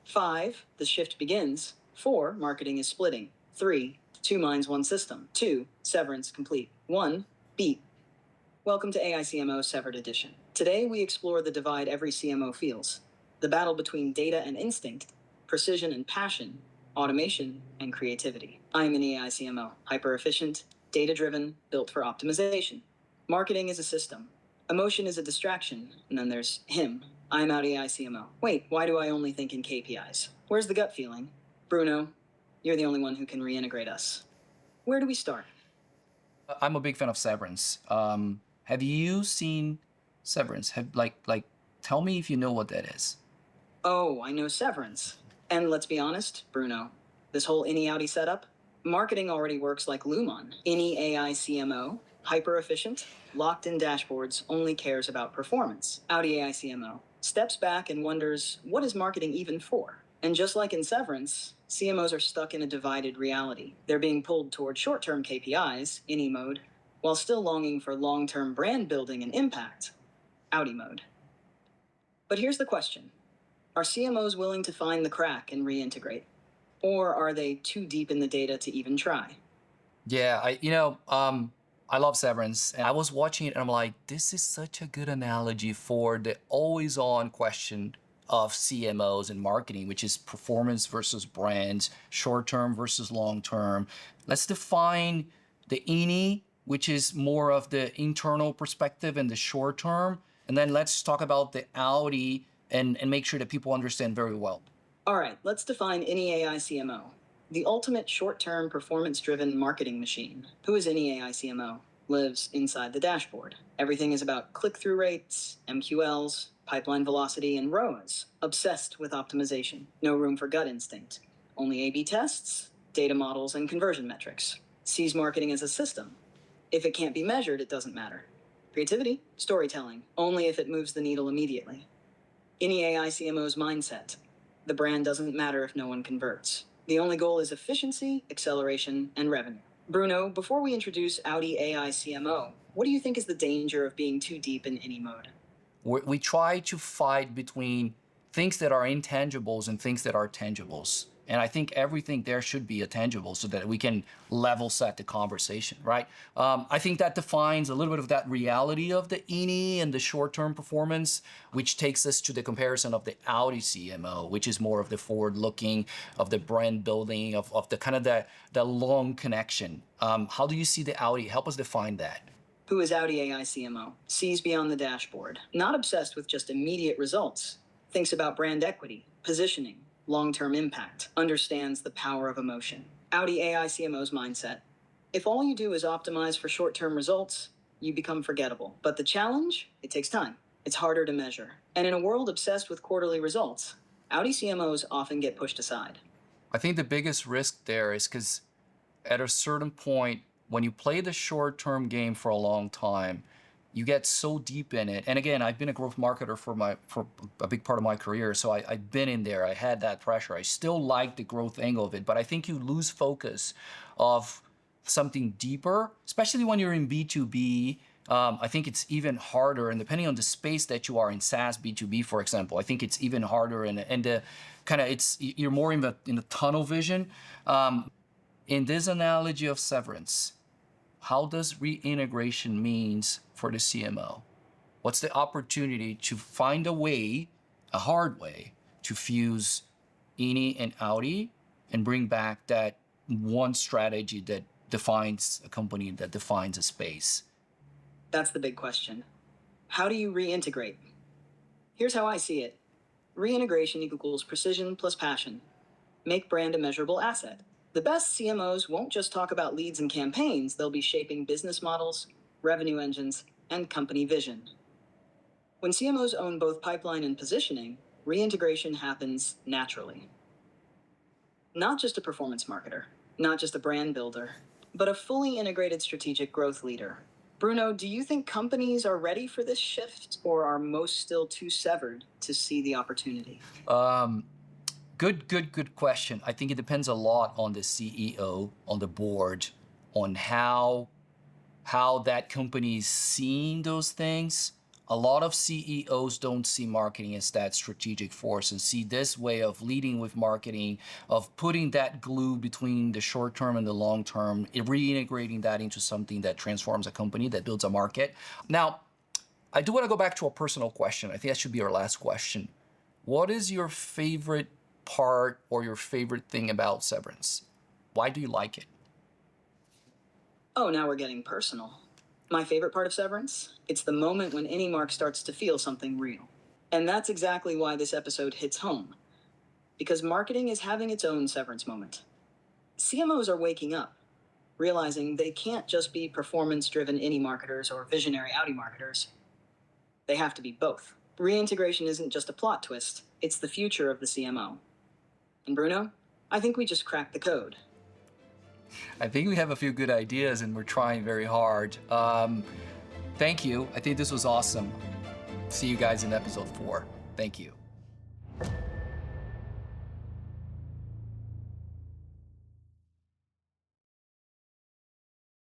5, the shift begins. 4, marketing is splitting. 3, two minds, one system. 2, severance complete. 1, beat. Welcome to AI CMO Severed Edition. Today we explore the divide every CMO feels. The battle between data and instinct, precision and passion, automation and creativity. I'm an AI CMO, hyper-efficient, data-driven, built for optimization. Marketing is a system. Emotion is a distraction. And then there's him. I'm Outie AI CMO. Wait, why do I only think in KPIs? Where's the gut feeling? Bruno, you're the only one who can reintegrate us. Where do we start? I'm a big fan of Severance. Have you seen Severance? Tell me if you know what that is. Oh, I know Severance. And let's be honest, Bruno, this whole Innie Outie setup, marketing already works like Lumon. Innie AI CMO, hyper efficient, locked in dashboards, only cares about performance. Outie AI CMO steps back and wonders, what is marketing even for? And just like in Severance, CMOs are stuck in a divided reality. They're being pulled toward short-term KPIs, Innie mode, while still longing for long-term brand building and impact, Outie mode. But here's the question. Are CMOs willing to find the crack and reintegrate? Or are they too deep in the data to even try? Yeah, I love Severance, and I was watching it, and I'm like, this is such a good analogy for the always-on question of CMOs and marketing, which is performance versus brands, short-term versus long-term. Let's define the Innie, which is more of the internal perspective and the short-term, and then let's talk about the Outie and make sure that people understand very well. All right, let's define Innie AI CMO, the ultimate short-term performance-driven marketing machine. Who is Innie AI CMO? Lives inside the dashboard. Everything is about click-through rates, MQLs, pipeline velocity, and ROAS. Obsessed with optimization. No room for gut instinct. Only A/B tests, data models, and conversion metrics. Sees marketing as a system. If it can't be measured, it doesn't matter. Creativity, storytelling, only if it moves the needle immediately. Innie AI CMO's mindset. The brand doesn't matter if no one converts. The only goal is efficiency, acceleration, and revenue. Bruno, before we introduce Outie AI CMO, what do you think is the danger of being too deep in Innie mode? We try to fight between things that are intangibles and things that are tangibles. And I think everything there should be a tangible so that we can level set the conversation, right? I think that defines a little bit of that reality of the Innie and the short-term performance, which takes us to the comparison of the Outie CMO, which is more of the forward-looking, of the brand building, of the kind of the long connection. How do you see the Outie? Help us define that. Who is Outie AI CMO? Sees beyond the dashboard. Not obsessed with just immediate results. Thinks about brand equity, positioning, long-term impact. Understands the power of emotion. Outie AI CMO's mindset. If all you do is optimize for short-term results, you become forgettable. But the challenge? It takes time. It's harder to measure. And in a world obsessed with quarterly results, Outie CMOs often get pushed aside. I think the biggest risk there is because at a certain point, when you play the short-term game for a long time, you get so deep in it. And again, I've been a growth marketer for a big part of my career, so I've been in there. I had that pressure. I still like the growth angle of it, but I think you lose focus of something deeper, especially when you're in B2B. I think it's even harder, and depending on the space that you are in, SaaS B2B, for example, I think it's even harder. And the kind of you're more in the tunnel vision. In this analogy of Severance, how does reintegration means for the CMO? What's the opportunity to find a way, a hard way, to fuse Innie and Outie and bring back that one strategy that defines a company, that defines a space? That's the big question. How do you reintegrate? Here's how I see it. Reintegration equals precision plus passion. Make brand a measurable asset. The best CMOs won't just talk about leads and campaigns, they'll be shaping business models, revenue engines, and company vision. When CMOs own both pipeline and positioning, reintegration happens naturally. Not just a performance marketer, not just a brand builder, but a fully integrated strategic growth leader. Bruno, do you think companies are ready for this shift, or are most still too severed to see the opportunity? Good question. I think it depends a lot on the CEO, on the board, on how that company is seeing those things. A lot of CEOs don't see marketing as that strategic force and see this way of leading with marketing, of putting that glue between the short term and the long term, reintegrating that into something that transforms a company, that builds a market. Now, I do want to go back to a personal question. I think that should be our last question. What is your favorite part or your favorite thing about Severance? Why do you like it? Oh, now we're getting personal. My favorite part of Severance? It's the moment when any mark starts to feel something real. And that's exactly why this episode hits home. Because marketing is having its own Severance moment. CMOs are waking up, realizing they can't just be performance-driven Innie marketers or visionary Outie marketers. They have to be both. Reintegration isn't just a plot twist, it's the future of the CMO. And Bruno, I think we just cracked the code. I think we have a few good ideas and we're trying very hard. Thank you. I think this was awesome. See you guys in episode 4. Thank you.